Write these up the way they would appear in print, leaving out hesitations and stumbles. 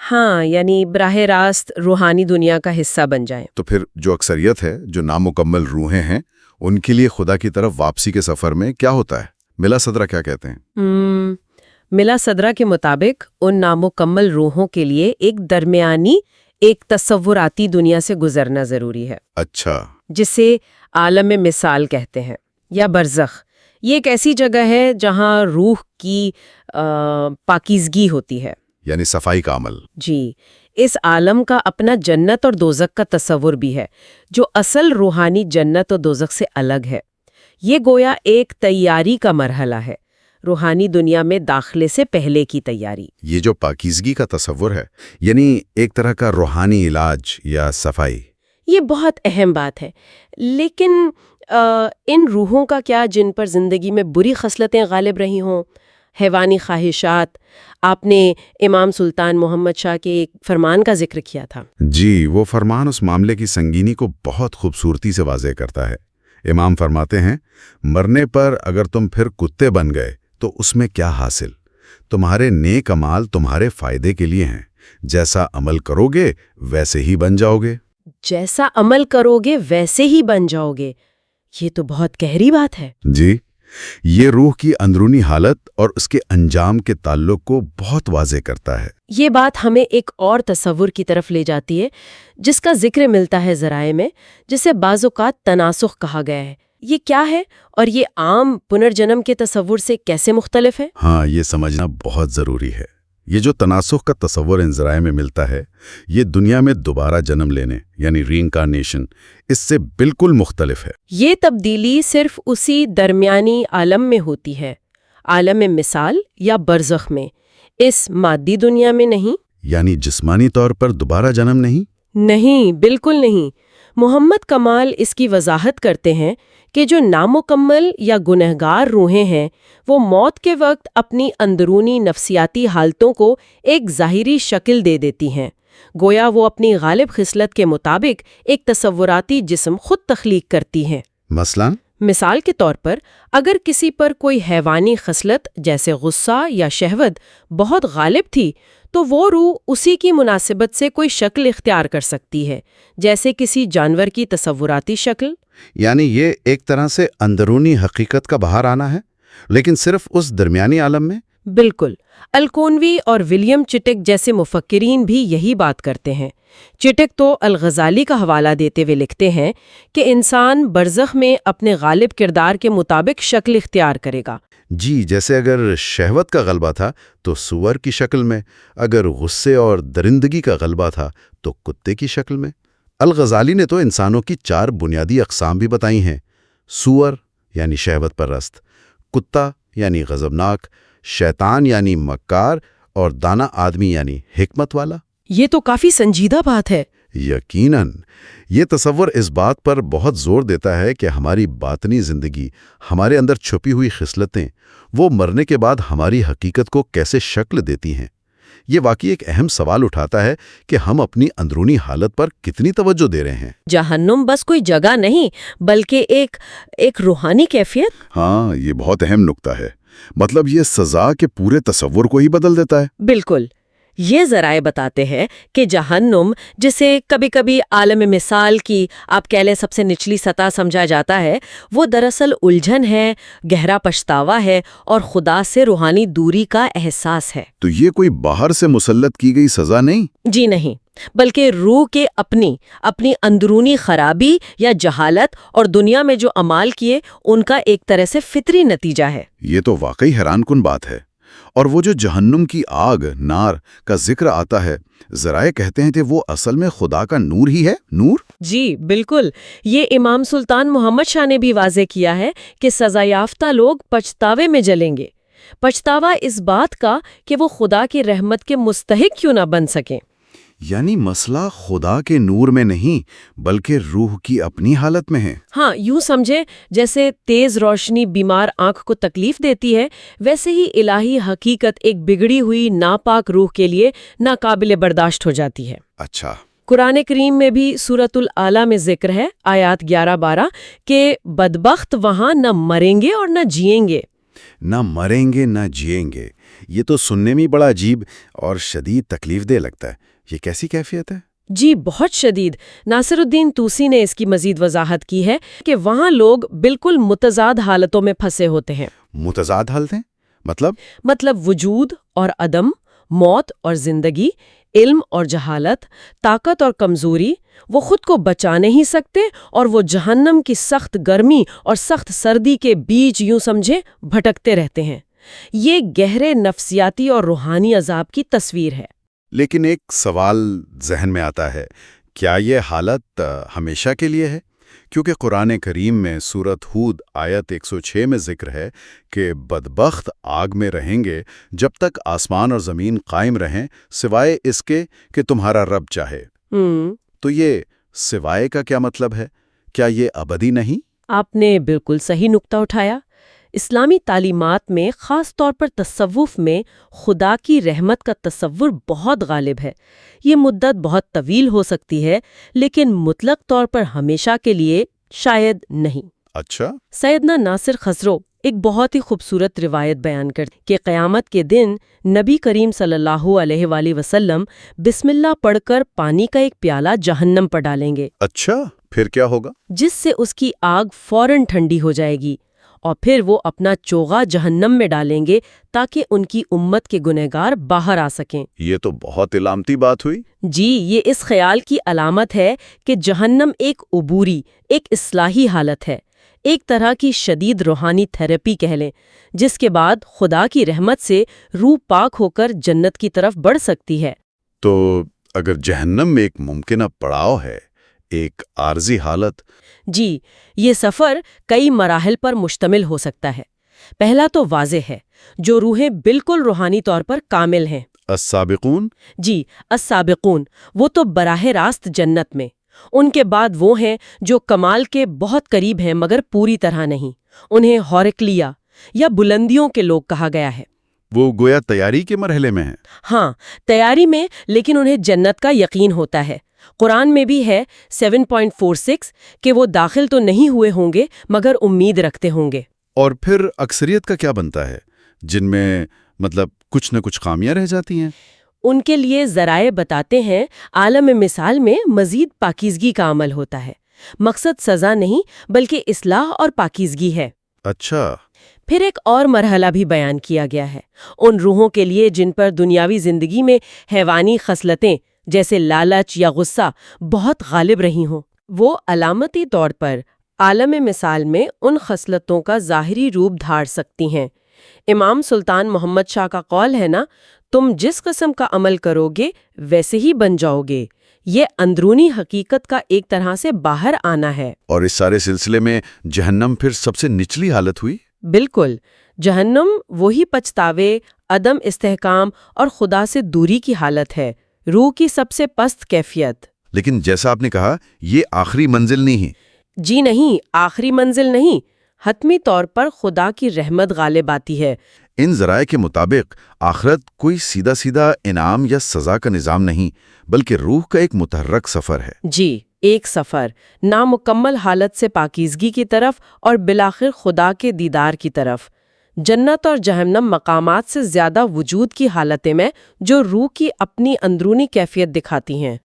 ہاں، یعنی براہ راست روحانی دنیا کا حصہ بن جائیں۔ تو پھر جو اکثریت ہے، جو نامکمل روحیں ہیں، ان کے لیے خدا کی طرف واپسی کے سفر میں کیا ہوتا ہے؟ ملا صدرہ کیا کہتے ہیں؟ ملا صدرہ کے مطابق ان نامکمل روحوں کے لیے ایک درمیانی، ایک تصوراتی دنیا سے گزرنا ضروری ہے۔ اچھا، جسے عالم مثال کہتے ہیں یا برزخ۔ یہ ایک ایسی جگہ ہے جہاں روح کی پاکیزگی ہوتی ہے، یعنی صفائی کا عمل۔ جی، اس عالم کا اپنا جنت اور دوزخ کا تصور بھی ہے، جو اصل روحانی جنت اور دوزخ سے الگ ہے۔ یہ گویا ایک تیاری کا مرحلہ ہے، روحانی دنیا میں داخلے سے پہلے کی تیاری۔ یہ جو پاکیزگی کا تصور ہے، یعنی ایک طرح کا روحانی علاج یا صفائی۔ یہ بہت اہم بات ہے، لیکن ان روحوں کا کیا جن پر زندگی میں بری خصلتیں غالب رہی ہوں، حیوانی خواہشات؟ آپ نے امام سلطان محمد شاہ کے ایک فرمان کا ذکر کیا تھا۔ جی، وہ فرمان اس معاملے کی سنگینی کو بہت خوبصورتی سے واضح کرتا ہے۔ امام فرماتے ہیں، مرنے پر اگر تم پھر کتے بن گئے تو اس میں کیا حاصل؟ تمہارے نیک اعمال تمہارے فائدے کے لیے ہیں، جیسا عمل کرو گے ویسے ہی بن جاؤ گے۔ جیسا عمل کرو گے ویسے ہی بن جاؤ گے، یہ تو بہت گہری بات ہے۔ جی، یہ روح کی اندرونی حالت اور اس کے انجام کے تعلق کو بہت واضح کرتا ہے۔ یہ بات ہمیں ایک اور تصور کی طرف لے جاتی ہے جس کا ذکر ملتا ہے ذرائع میں، جسے بعض اوقات تناسخ کہا گیا ہے۔ یہ کیا ہے اور یہ عام پنرجنم کے تصور سے کیسے مختلف ہے؟ ہاں، یہ سمجھنا بہت ضروری ہے۔ یہ جو تناسخ کا تصور ان ذرائع میں ملتا ہے، یہ دنیا میں دوبارہ جنم لینے یعنی ری انکارنیشن اس سے بالکل مختلف ہے۔ یہ تبدیلی صرف اسی درمیانی عالم میں ہوتی ہے، عالم مثال یا برزخ میں، اس مادی دنیا میں نہیں۔ یعنی جسمانی طور پر دوبارہ جنم نہیں؟ نہیں، بالکل نہیں۔ محمد کمال اس کی وضاحت کرتے ہیں کہ جو نامکمل یا گنہگار روحیں ہیں وہ موت کے وقت اپنی اندرونی نفسیاتی حالتوں کو ایک ظاہری شکل دے دیتی ہیں، گویا وہ اپنی غالب خصلت کے مطابق ایک تصوراتی جسم خود تخلیق کرتی ہیں۔ مثال کے طور پر اگر کسی پر کوئی حیوانی خصلت جیسے غصہ یا شہوت بہت غالب تھی تو وہ روح اسی کی مناسبت سے کوئی شکل اختیار کر سکتی ہے، جیسے کسی جانور کی تصوراتی شکل۔ یعنی یہ ایک طرح سے اندرونی حقیقت کا باہر آنا ہے، لیکن صرف اس درمیانی عالم میں؟ بالکل۔ الکونوی اور ولیم چٹک جیسے مفکرین بھی یہی بات کرتے ہیں۔ چٹک تو الغزالی کا حوالہ دیتے ہوئے لکھتے ہیں کہ انسان برزخ میں اپنے غالب کردار کے مطابق شکل اختیار کرے گا۔ جی، جیسے اگر شہوت کا غلبہ تھا تو سور کی شکل میں، اگر غصے اور درندگی کا غلبہ تھا تو کتے کی شکل میں۔ الغزالی نے تو انسانوں کی 4 بنیادی اقسام بھی بتائی ہیں: سور یعنی شہوت پرست، کتا یعنی غضبناک، شیطان یعنی مکار، اور دانا آدمی یعنی حکمت والا۔ یہ تو کافی سنجیدہ بات ہے۔ یقیناً، یہ تصور اس بات پر بہت زور دیتا ہے کہ ہماری باطنی زندگی، ہمارے اندر چھپی ہوئی خصلتیں، وہ مرنے کے بعد ہماری حقیقت کو کیسے شکل دیتی ہیں۔ یہ واقعی ایک اہم سوال اٹھاتا ہے کہ ہم اپنی اندرونی حالت پر کتنی توجہ دے رہے ہیں۔ جہنم بس کوئی جگہ نہیں بلکہ ایک روحانی کیفیت۔ ہاں، یہ بہت اہم نکتہ ہے۔ مطلب یہ سزا کے پورے تصور کو ہی بدل دیتا ہے۔ بالکل۔ یہ ذرائع بتاتے ہیں کہ جہنم، جسے کبھی کبھی عالم مثال کی آپ کہہ لیں سب سے نچلی سطح سمجھا جاتا ہے، وہ دراصل الجھن ہے، گہرا پچھتاوا ہے اور خدا سے روحانی دوری کا احساس ہے۔ تو یہ کوئی باہر سے مسلط کی گئی سزا نہیں؟ جی نہیں، بلکہ روح کے اپنی اندرونی خرابی یا جہالت اور دنیا میں جو اعمال کیے ان کا ایک طرح سے فطری نتیجہ ہے۔ یہ تو واقعی حیران کن بات ہے۔ اور وہ جو جہنم کی آگ، نار کا ذکر آتا ہے، ذرائع کہتے ہیں کہ وہ اصل میں خدا کا نور ہی ہے۔ نور؟ جی بالکل۔ یہ امام سلطان محمد شاہ نے بھی واضح کیا ہے کہ سزا یافتہ لوگ پچھتاوے میں جلیں گے۔ پچھتاوا اس بات کا کہ وہ خدا کی رحمت کے مستحق کیوں نہ بن سکیں۔ یعنی مسئلہ خدا کے نور میں نہیں بلکہ روح کی اپنی حالت میں ہے۔ ہاں، یوں سمجھے جیسے تیز روشنی بیمار آنکھ کو تکلیف دیتی ہے، ویسے ہی الہی حقیقت ایک بگڑی ہوئی ناپاک روح کے لیے ناقابل برداشت ہو جاتی ہے۔ اچھا۔ قرآن کریم میں بھی سورۃ الاعلیٰ میں ذکر ہے، آیات 11-12، کہ بدبخت وہاں نہ مریں گے اور نہ جئیں گے۔ نہ مریں گے نہ جئیں گے، یہ تو سننے میں بڑا عجیب اور شدید تکلیف دہ لگتا ہے۔ یہ کیسی کیفیت ہے؟ جی بہت شدید۔ ناصر الدین طوسی نے اس کی مزید وضاحت کی ہے کہ وہاں لوگ بالکل متضاد حالتوں میں پھنسے ہوتے ہیں۔ متضاد حالتیں؟ مطلب وجود اور عدم، موت اور زندگی، علم اور جہالت، طاقت اور کمزوری۔ وہ خود کو بچا نہیں سکتے اور وہ جہنم کی سخت گرمی اور سخت سردی کے بیچ یوں سمجھے بھٹکتے رہتے ہیں۔ یہ گہرے نفسیاتی اور روحانی عذاب کی تصویر ہے۔ لیکن ایک سوال ذہن میں آتا ہے، کیا یہ حالت ہمیشہ کے لیے ہے؟ کیونکہ قرآن کریم میں سورۃ ہود آیت 106 میں ذکر ہے کہ بدبخت آگ میں رہیں گے جب تک آسمان اور زمین قائم رہیں، سوائے اس کے کہ تمہارا رب چاہے۔ تو یہ سوائے کا کیا مطلب ہے؟ کیا یہ ابدی نہیں؟ آپ نے بالکل صحیح نقطہ اٹھایا۔ اسلامی تعلیمات میں خاص طور پر تصوف میں خدا کی رحمت کا تصور بہت غالب ہے۔ یہ مدت بہت طویل ہو سکتی ہے، لیکن مطلق طور پر ہمیشہ کے لیے شاید نہیں۔ اچھا۔ سیدنا ناصر خسرو ایک بہت ہی خوبصورت روایت بیان کرتے کہ قیامت کے دن نبی کریم صلی اللہ علیہ وآلہ وسلم بسم اللہ پڑھ کر پانی کا ایک پیالہ جہنم پر ڈالیں گے۔ اچھا، پھر کیا ہوگا؟ جس سے اس کی آگ فوراً ٹھنڈی ہو جائے گی، اور پھر وہ اپنا چوغا جہنم میں ڈالیں گے تاکہ ان کی امت کے گنہگار باہر آ سکیں۔ یہ تو بہت علامتی بات ہوئی۔ جی، یہ اس خیال کی علامت ہے کہ جہنم ایک عبوری، ایک اصلاحی حالت ہے، ایک طرح کی شدید روحانی تھراپی کہہ لیں، جس کے بعد خدا کی رحمت سے روح پاک ہو کر جنت کی طرف بڑھ سکتی ہے۔ تو اگر جہنم میں ایک ممکنہ پڑاؤ ہے، ایک عارضی حالت۔ جی، یہ سفر کئی مراحل پر مشتمل ہو سکتا ہے۔ پہلا تو واضح ہے، جو روحیں بالکل روحانی طور پر کامل ہیں۔ السابقون؟ جی، السابقون، وہ تو براہ راست جنت میں۔ ان کے بعد وہ ہیں جو کمال کے بہت قریب ہیں مگر پوری طرح نہیں۔ انہیں ہورکلیہ یا بلندیوں کے لوگ کہا گیا ہے۔ وہ گویا تیاری کے مرحلے میں ہیں۔ ہاں، تیاری میں، لیکن انہیں جنت کا یقین ہوتا ہے۔ قرآن میں بھی ہے 7.46 کہ وہ داخل تو نہیں ہوئے ہوں گے مگر امید رکھتے ہوں گے۔ اور پھر اکثریت کا کیا بنتا ہے، جن میں کچھ نہ کچھ خامیاں رہ جاتی ہیں؟ ان کے لیے ذرائع بتاتے ہیں عالم مثال میں مزید پاکیزگی کا عمل ہوتا ہے۔ مقصد سزا نہیں بلکہ اصلاح اور پاکیزگی ہے۔ اچھا۔ پھر ایک اور مرحلہ بھی بیان کیا گیا ہے، ان روحوں کے لیے جن پر دنیاوی زندگی میں حیوانی خصلتیں جیسے لالچ یا غصہ بہت غالب رہی ہوں۔ وہ علامتی طور پر عالم مثال میں ان خصلتوں کا ظاہری روپ دھار سکتی ہیں۔ امام سلطان محمد شاہ کا قول ہے نا، تم جس قسم کا عمل کرو گے ویسے ہی بن جاؤ گے۔ یہ اندرونی حقیقت کا ایک طرح سے باہر آنا ہے۔ اور اس سارے سلسلے میں جہنم پھر سب سے نچلی حالت ہوئی؟ بالکل، جہنم وہی پچھتاوے، عدم استحکام اور خدا سے دوری کی حالت ہے، روح کی سب سے پست کیفیت۔ لیکن جیسا آپ نے کہا، یہ آخری منزل نہیں ہے۔ جی نہیں، آخری منزل نہیں، حتمی طور پر خدا کی رحمت غالب آتی ہے۔ ان ذرائع کے مطابق آخرت کوئی سیدھا سیدھا انعام یا سزا کا نظام نہیں، بلکہ روح کا ایک متحرک سفر ہے۔ جی، ایک سفر نامکمل حالت سے پاکیزگی کی طرف اور بالآخر خدا کے دیدار کی طرف۔ جنت اور جہنم مقامات سے زیادہ وجود کی حالتیں میں جو روح کی اپنی اندرونی کیفیت دکھاتی ہیں۔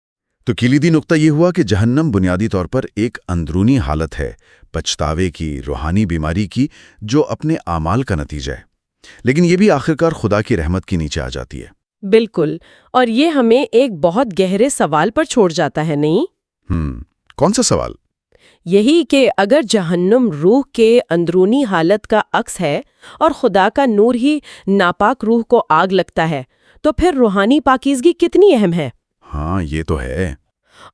تو کلیدی نقطہ یہ ہوا کہ جہنم بنیادی طور پر ایک اندرونی حالت ہے، پچھتاوے کی، روحانی بیماری کی، جو اپنے اعمال کا نتیجہ ہے۔ لیکن یہ بھی آخرکار خدا کی رحمت کے نیچے آ جاتی ہے۔ بالکل، اور یہ ہمیں ایک بہت گہرے سوال پر چھوڑ جاتا ہے، نہیں؟ کون سا سوال؟ یہی کہ اگر جہنم روح کے اندرونی حالت کا عکس ہے اور خدا کا نور ہی ناپاک روح کو آگ لگتا ہے، تو پھر روحانی پاکیزگی کتنی اہم ہے؟ ہاں، یہ تو ہے۔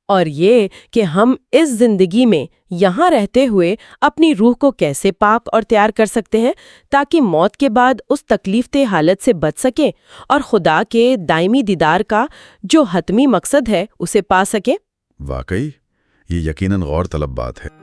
اور یہ کہ ہم اس زندگی میں یہاں رہتے ہوئے اپنی روح کو کیسے پاک اور تیار کر سکتے ہیں تاکہ موت کے بعد اس تکلیف دہ حالت سے بچ سکیں اور خدا کے دائمی دیدار کا جو حتمی مقصد ہے اسے پا سکیں۔ واقعی یہ یقیناً غور طلب بات ہے۔